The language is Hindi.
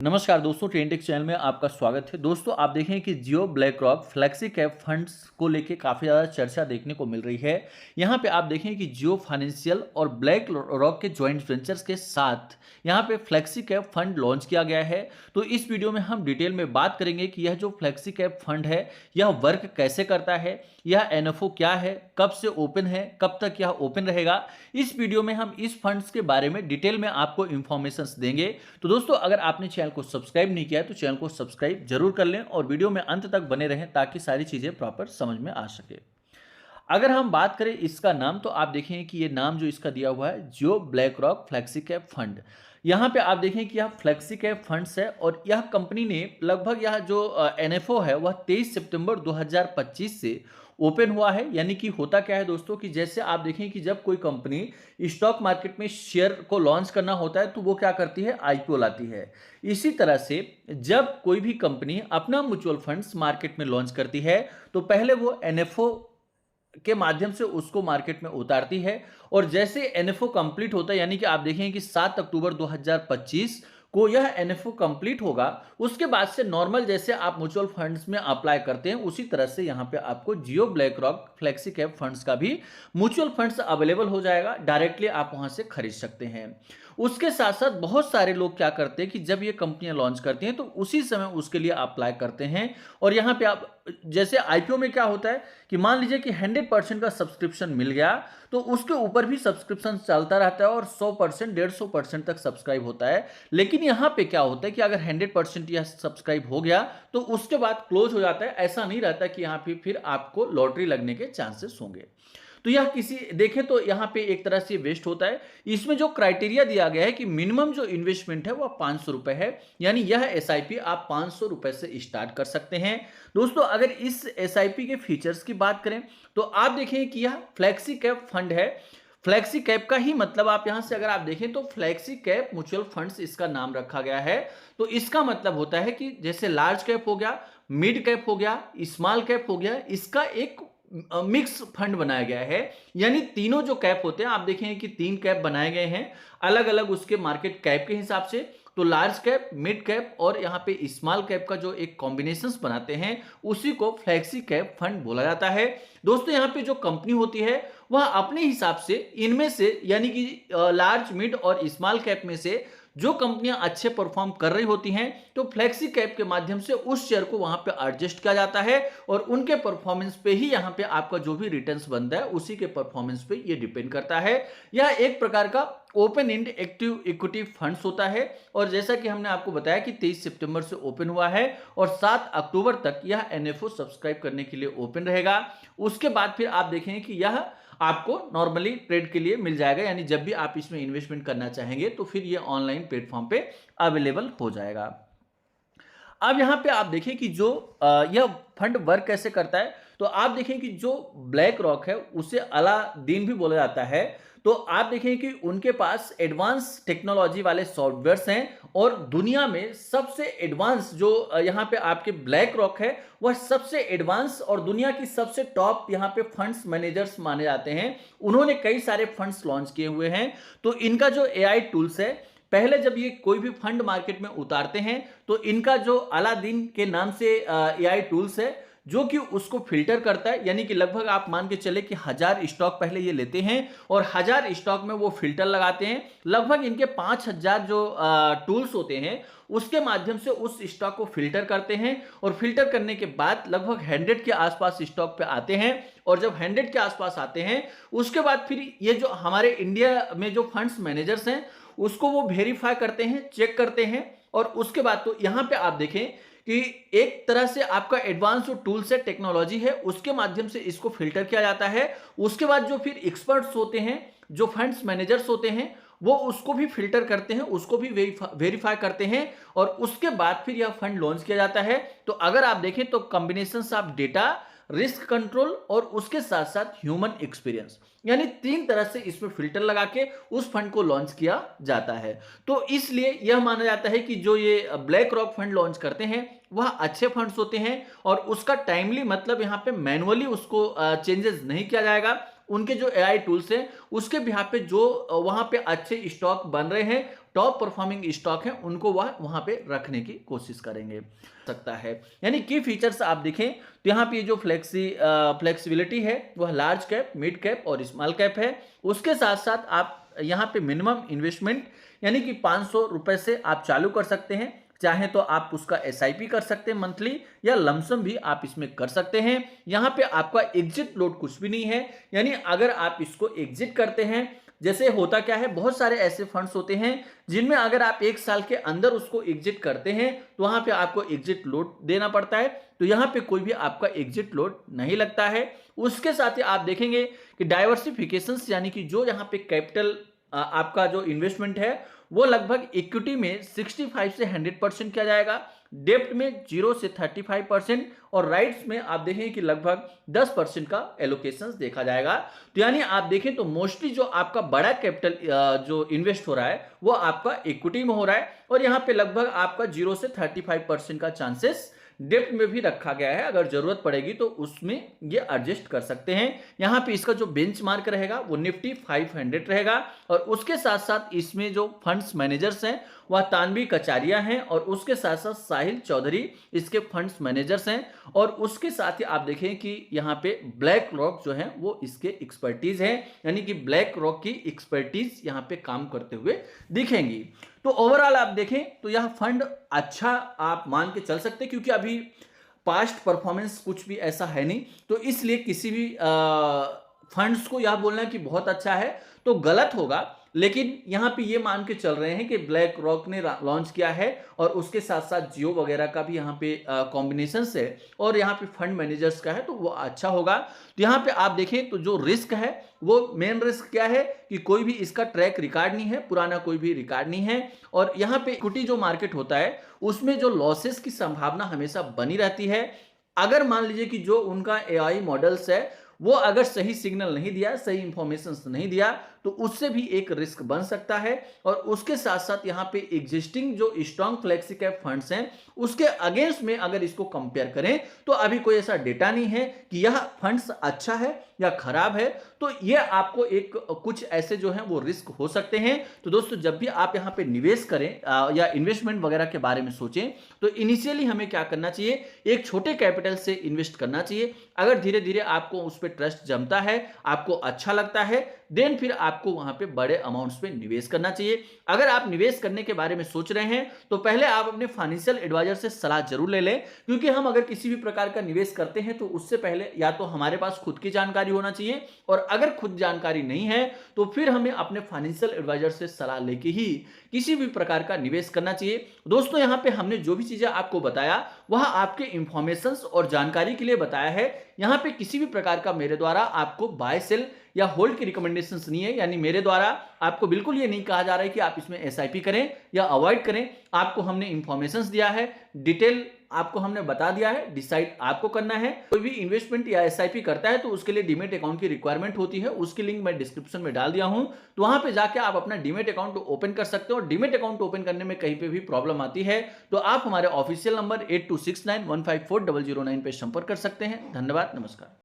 नमस्कार दोस्तों, ट्रेंडिंग चैनल में आपका स्वागत है। दोस्तों आप देखें कि Jio BlackRock flexi cap funds को लेके काफ़ी ज़्यादा चर्चा देखने को मिल रही है। यहाँ पे आप देखें कि जियो फाइनेंशियल और ब्लैक रॉक के जॉइंट वेंचर्स के साथ यहाँ पे फ्लेक्सी कैप फंड लॉन्च किया गया है। तो इस वीडियो में हम डिटेल में बात करेंगे कि यह जो फ्लेक्सी कैप फंड है यह वर्क कैसे करता है, यह एनएफओ क्या है, कब से ओपन है, कब तक यह ओपन रहेगा। इस वीडियो में हम इस फंड्स के बारे में डिटेल में आपको इंफॉर्मेशन देंगे। तो दोस्तों अगर आपने चैनल को सब्सक्राइब नहीं किया है तो चैनल को सब्सक्राइब जरूर कर लें और वीडियो में अंत तक बने रहें ताकि सारी चीजें प्रॉपर समझ में आ सके। अगर हम बात करें इसका नाम तो आप देखें कि ये नाम जो इसका दिया हुआ है Jio BlackRock flexi cap fund. यहाँ पे आप देखें कि यह फ्लेक्सी कैप फंड्स है और यह कंपनी ने लगभग यह जो एनएफओ है वह 23 सितंबर 2025 से ओपन हुआ है। यानी कि होता क्या है दोस्तों कि जैसे आप देखें कि जब कोई कंपनी स्टॉक मार्केट में शेयर को लॉन्च करना होता है तो वो क्या करती है, आईपीओ लाती है। इसी तरह से जब कोई भी कंपनी अपना म्यूचुअल फंड्स मार्केट में लॉन्च करती है तो पहले वो एनएफओ के माध्यम से उसको मार्केट में उतारती है और जैसे एनएफओ कंप्लीट होता है, यानी कि आप देखें कि 7 अक्टूबर 2025 को यह एनएफओ कंप्लीट होगा, उसके बाद से नॉर्मल जैसे आप म्यूचुअल फंड्स में अप्लाई करते हैं उसी तरह से यहां पे आपको Jio BlackRock flexi cap funds का भी म्यूचुअल फंड्स अवेलेबल हो जाएगा। डायरेक्टली आप वहां से खरीद सकते हैं। उसके साथ साथ बहुत सारे लोग क्या करते हैं कि जब ये कंपनियां लॉन्च करती हैं तो उसी समय उसके लिए अप्लाई करते हैं। और यहाँ पे आप जैसे आईपीओ में क्या होता है कि मान लीजिए कि 100% का सब्सक्रिप्शन मिल गया तो उसके ऊपर भी सब्सक्रिप्शन चलता रहता है और 100% 150% तक सब्सक्राइब होता है। लेकिन यहाँ पे क्या होता है कि अगर 100% यह सब्सक्राइब हो गया तो उसके बाद क्लोज हो जाता है। ऐसा नहीं रहता कि यहाँ पे फिर आपको लॉटरी लगने के चांसेस होंगे। तो यह किसी देखें तो यहाँ पे एक तरह से वेस्ट होता है। इसमें जो क्राइटेरिया दिया गया है कि मिनिमम जो इन्वेस्टमेंट है वह 500 रुपए है, यानी यह एसआईपी आप 500 रुपए से स्टार्ट कर सकते हैं। दोस्तों अगर इस एसआईपी के फीचर्स की बात करें तो आप देखें कि यह फ्लेक्सी कैप फंड है। फ्लेक्सी कैप का ही मतलब आप यहां से अगर आप देखें तो फ्लेक्सी कैप म्यूचुअल फंड्स इसका नाम रखा गया है। तो इसका मतलब होता है कि जैसे लार्ज कैप हो गया, मिड कैप हो गया, स्मॉल कैप हो गया, इसका एक मिक्स फंड बनाया गया है। यानी तीनों जो कैप होते हैं आप देखें कि 3 कैप बनाए गए हैं अलग अलग उसके मार्केट कैप के हिसाब से। तो लार्ज कैप, मिड कैप और यहाँ पे स्मॉल कैप का जो एक कॉम्बिनेशंस बनाते हैं उसी को फ्लेक्सी कैप फंड बोला जाता है। दोस्तों यहाँ पे जो कंपनी होती है वह अपने हिसाब से इनमें से यानी कि लार्ज, मिड और स्मॉल कैप में से जो कंपनियां अच्छे परफॉर्म कर रही होती हैं तो फ्लेक्सी कैप के माध्यम से उस शेयर को वहां पे एडजस्ट किया जाता है और उनके परफॉर्मेंस पे ही यहां पे आपका जो भी रिटर्न्स बनता है उसी के परफॉर्मेंस पे ये डिपेंड करता है। यह एक प्रकार का open and active equity funds होता है और जैसा कि हमने आपको बताया कि 23 सितंबर से ओपन हुआ है और 7 अक्टूबर तक यह एनएफओ सब्सक्राइब करने के लिए ओपन रहेगा। उसके बाद फिर आप देखेंगे कि यह आपको नॉर्मली ट्रेड के लिए मिल जाएगा, यानी जब भी आप इसमें इन्वेस्टमेंट करना चाहेंगे तो फिर ये ऑनलाइन प्लेटफॉर्म पे अवेलेबल हो जाएगा। अब यहां पे आप देखें कि जो यह फंड वर्क कैसे करता है तो आप देखें कि जो ब्लैक रॉक है उसे अलादीन भी बोला जाता है। तो आप देखें कि उनके पास एडवांस टेक्नोलॉजी वाले सॉफ्टवेयर्स हैं और दुनिया में सबसे एडवांस जो यहाँ पे आपके ब्लैक रॉक है वह सबसे एडवांस और दुनिया की सबसे टॉप यहाँ पे फंड्स मैनेजर्स माने जाते हैं। उन्होंने कई सारे फंड्स लॉन्च किए हुए हैं। तो इनका जो एआई टूल्स है, पहले जब ये कोई भी फंड मार्केट में उतारते हैं तो इनका जो अलादीन के नाम से एआई टूल्स है जो कि उसको फिल्टर करता है। यानी कि लगभग आप मान के चले कि 1000 स्टॉक पहले ये लेते हैं और 1000 स्टॉक में वो फिल्टर लगाते हैं। लगभग इनके 5000 जो टूल्स होते हैं उसके माध्यम से उस स्टॉक को फिल्टर करते हैं और फिल्टर करने के बाद लगभग 100 के आसपास स्टॉक पे आते हैं। और जब 100 के आसपास आते हैं उसके बाद फिर ये जो हमारे इंडिया में जो फंड्स मैनेजर्स हैं उसको वो वेरीफाई करते हैं, चेक करते हैं और उसके बाद तो यहां पे आप देखें कि एक तरह से आपका एडवांस जो टूल्स है, टेक्नोलॉजी है, उसके माध्यम से इसको फिल्टर किया जाता है। उसके बाद जो फिर एक्सपर्ट्स होते हैं, जो फंड्स मैनेजर्स होते हैं, वो उसको भी फिल्टर करते हैं, उसको भी वेरीफाई करते हैं और उसके बाद फिर यह फंड लॉन्च किया जाता है। तो अगर आप देखें तो combination of data, risk control और उसके साथ साथ ह्यूमन एक्सपीरियंस, यानी 3 तरह से इसमें फिल्टर लगा के उस फंड को लॉन्च किया जाता है। तो इसलिए यह माना जाता है कि जो ये ब्लैक रॉक फंड लॉन्च करते हैं वह अच्छे फंड्स होते हैं और उसका टाइमली मतलब यहाँ पे मैनुअली उसको चेंजेस नहीं किया जाएगा। उनके जो एआई टूल्स हैं उसके बिहाफ पे जो वहां पे अच्छे स्टॉक बन रहे हैं, टॉप परफॉर्मिंग स्टॉक है, उनको वह वहां पे रखने की कोशिश करेंगे सकता है। यानी की फीचर्स आप देखें तो यहाँ पे जो फ्लेक्सिबिलिटी है वह लार्ज कैप, मिड कैप और स्मॉल कैप है। उसके साथ साथ आप यहाँ पे मिनिमम इन्वेस्टमेंट यानी कि 500 रुपए से आप चालू कर सकते हैं। चाहे तो आप उसका एसआईपी कर सकते हैं मंथली, या लमसम भी आप इसमें कर सकते हैं। यहाँ पे आपका एग्जिट लोड कुछ भी नहीं है, यानी अगर आप इसको एग्जिट करते हैं, जैसे होता क्या है, बहुत सारे ऐसे फंड्स होते हैं जिनमें अगर आप 1 साल के अंदर उसको एग्जिट करते हैं तो वहां पे आपको एग्जिट लोड देना पड़ता है। तो यहां पे कोई भी आपका एग्जिट लोड नहीं लगता है। उसके साथ ही आप देखेंगे कि डाइवर्सिफिकेशन यानी कि जो यहाँ पे कैपिटल आपका जो इन्वेस्टमेंट है वो लगभग इक्विटी में 65 से 100% किया जाएगा, डेप्ट में 0 से 35% और राइट्स में आप देखें कि लगभग 10% का एलोकेशन देखा जाएगा। तो यानी आप देखें तो मोस्टली जो आपका बड़ा कैपिटल जो इन्वेस्ट हो रहा है वो आपका इक्विटी में हो रहा है, और यहाँ पे लगभग आपका 0 से 35% का चांसेस डेप्ट में भी रखा गया है। अगर जरूरत पड़ेगी तो उसमें ये एडजस्ट कर सकते हैं। यहाँ पे इसका जो बेंचमार्क रहेगा वो निफ्टी 500 रहेगा, और उसके साथ साथ इसमें जो फंड्स मैनेजर्स हैं वह तानवी कचारिया हैं, और उसके साथ साथ साहिल चौधरी इसके फंड्स मैनेजर्स हैं, और उसके साथ ही आप देखें कि यहाँ पे ब्लैक रॉक जो है वो इसके एक्सपर्टीज है, यानी कि ब्लैक रॉक की एक्सपर्टीज यहाँ पे काम करते हुए दिखेंगी। तो ओवरऑल आप देखें तो यह फंड अच्छा आप मान के चल सकते हैं, क्योंकि अभी पास्ट परफॉर्मेंस कुछ भी ऐसा है नहीं, तो इसलिए किसी भी फंड्स को यह बोलना कि बहुत अच्छा है तो गलत होगा। लेकिन यहाँ पे ये मान के चल रहे हैं कि ब्लैक रॉक ने लॉन्च किया है, और उसके साथ साथ जियो वगैरह का भी यहाँ पे कॉम्बिनेशन है, और यहाँ पे फंड मैनेजर्स का है तो वो अच्छा होगा। तो यहाँ पे आप देखें तो जो रिस्क है वो मेन रिस्क क्या है कि कोई भी इसका ट्रैक रिकॉर्ड नहीं है, पुराना कोई भी रिकॉर्ड नहीं है, और यहाँ पे इक्विटी जो मार्केट होता है उसमें जो लॉसेस की संभावना हमेशा बनी रहती है। अगर मान लीजिए कि जो उनका एआई मॉडल्स है वो अगर सही सिग्नल नहीं दिया, सही इंफॉर्मेशन नहीं दिया, तो उससे भी एक रिस्क बन सकता है। और उसके साथ साथ यहाँ पे एग्जिस्टिंग जो स्ट्रॉन्ग फ्लेक्सी कैप फंड्स हैं उसके अगेंस्ट में अगर इसको कंपेयर करें तो अभी कोई ऐसा डेटा नहीं है कि यह फंड्स अच्छा है या खराब है। तो ये आपको एक कुछ ऐसे जो हैं वो रिस्क हो सकते हैं। तो दोस्तों जब भी आप यहाँ पे निवेश करें या इन्वेस्टमेंट वगैरह के बारे में सोचें तो इनिशियली हमें क्या करना चाहिए, एक छोटे कैपिटल से इन्वेस्ट करना चाहिए। अगर धीरे धीरे आपको उस पर ट्रस्ट जमता है, आपको अच्छा लगता है, देन फिर आपको वहां पे बड़े अमाउंट्स पे निवेश करना चाहिए। अगर आप निवेश करने के बारे में सोच रहे हैं तो पहले आप अपने फाइनेंशियल एडवाइजर से सलाह जरूर ले लें, क्योंकि हम अगर किसी भी प्रकार का निवेश करते हैं तो उससे पहले या तो हमारे पास खुद की जानकारी होना चाहिए, और अगर खुद जानकारी नहीं है तो फिर हमें अपने फाइनेंशियल एडवाइजर से सलाह लेके ही किसी भी प्रकार का निवेश करना चाहिए। दोस्तों यहाँ पे हमने जो भी चीजें आपको बताया वह आपके इंफॉर्मेशन और जानकारी के लिए बताया है। यहाँ पे किसी भी प्रकार का मेरे द्वारा आपको बाय सेल या होल्ड की रिकमेंडेशंस नहीं है, यानी मेरे द्वारा आपको बिल्कुल ये नहीं कहा जा रहा है कि आप इसमें एसआईपी करें या अवॉइड करें। आपको हमने इंफॉर्मेशंस दिया है, डिटेल आपको हमने बता दिया है, डिसाइड आपको करना है। कोई भी इन्वेस्टमेंट या एसआईपी करता है तो उसके लिए डीमेट अकाउंट की रिक्वायरमेंट होती है, उसकी लिंक मैं डिस्क्रिप्शन में डाल दिया हूं, तो वहां पे जाके आप अपना डीमेट अकाउंट ओपन कर सकते हो। और डीमेट अकाउंट ओपन करने में कहीं पे भी प्रॉब्लम आती है तो आप हमारे ऑफिशियल नंबर 8269154009 पे संपर्क कर सकते हैं। धन्यवाद, नमस्कार।